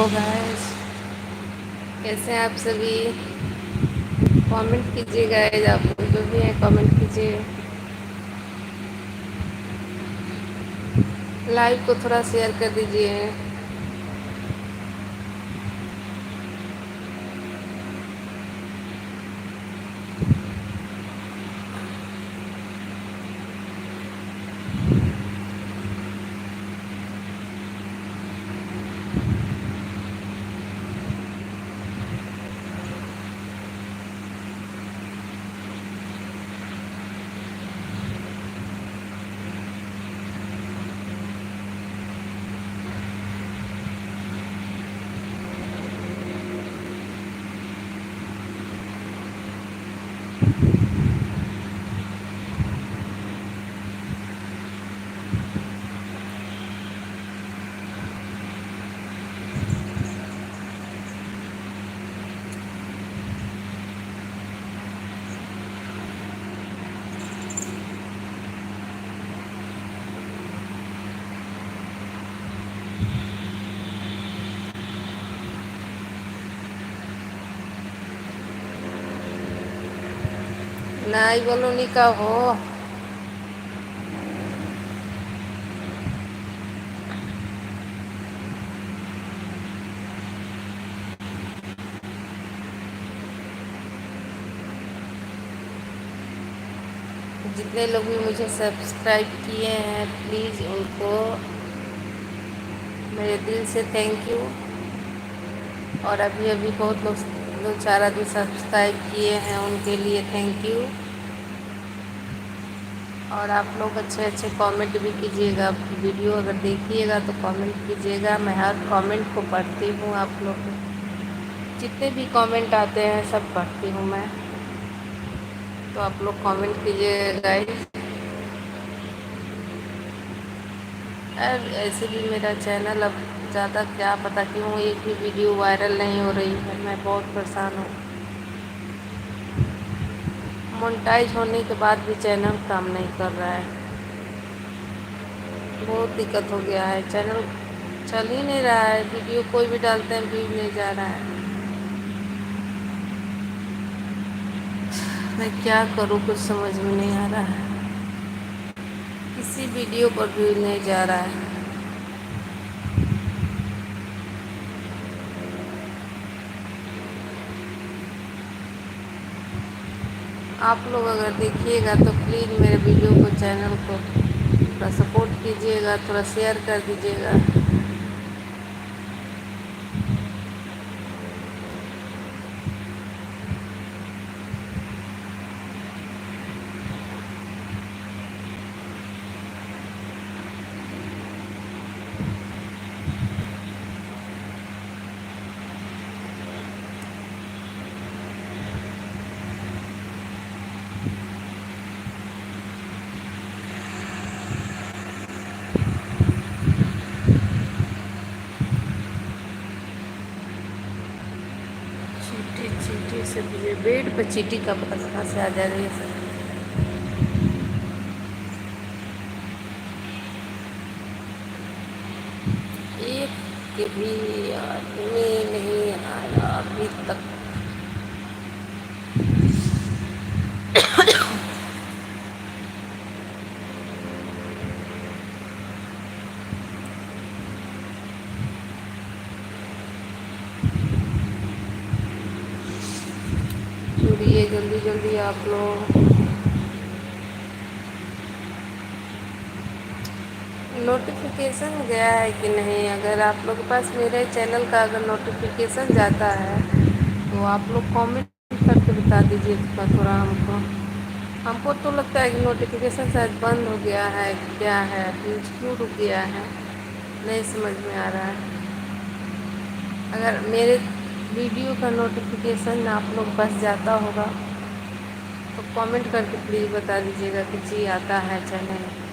Guys, कैसे हैं आप सभी। कमेंट कीजिए गाइस, आप जो भी हैं कमेंट कीजिए। लाइव को थोड़ा शेयर कर दीजिए। नाई बलूनी का हो। जितने लोग भी मुझे सब्सक्राइब किए हैं प्लीज़ उनको मेरे दिल से थैंक यू। और अभी अभी बहुत लोग दो चार आदमी सब्सक्राइब किए हैं, उनके लिए थैंक यू। और आप लोग अच्छे अच्छे कमेंट भी कीजिएगा। वीडियो अगर देखिएगा तो कमेंट कीजिएगा, मैं हर कमेंट को पढ़ती हूँ। आप लोग जितने भी कमेंट आते हैं सब पढ़ती हूँ मैं, तो आप लोग कमेंट कीजिएगा गाइस। और ऐसे भी मेरा चैनल अब ज़्यादा क्या पता क्यों एक भी वीडियो वायरल नहीं हो रही है, मैं बहुत परेशान हूँ। मोनेटाइज होने के बाद भी चैनल काम नहीं कर रहा है, बहुत दिक्कत हो गया है। चैनल चल ही नहीं रहा है, वीडियो कोई भी डालते हैं व्यू नहीं जा रहा है। मैं क्या करूँ, कुछ समझ में नहीं आ रहा है। किसी वीडियो पर व्यू नहीं जा रहा है। आप लोग अगर देखिएगा तो प्लीज़ मेरे वीडियो को, चैनल को थोड़ा सपोर्ट कीजिएगा, थोड़ा शेयर कर दीजिएगा। चींटी चींटी से बेड पर चींटी का पता कहाँ से आ जा रही है सर। एक भी आदमी नहीं आया अभी तक। जुड़िए जल्दी जल्दी आप लोग। नोटिफिकेशन गया है कि नहीं, अगर आप लोग के पास मेरे चैनल का अगर नोटिफिकेशन जाता है तो आप लोग कमेंट करके बता दीजिए थोड़ा हमको। हमको तो लगता है कि नोटिफिकेशन शायद बंद हो गया है, क्या है, क्यों रुक गया है, नहीं समझ में आ रहा है। अगर मेरे वीडियो का नोटिफिकेशन आप लोग पास जाता होगा तो कमेंट करके प्लीज़ बता दीजिएगा कि जी आता है चैनल।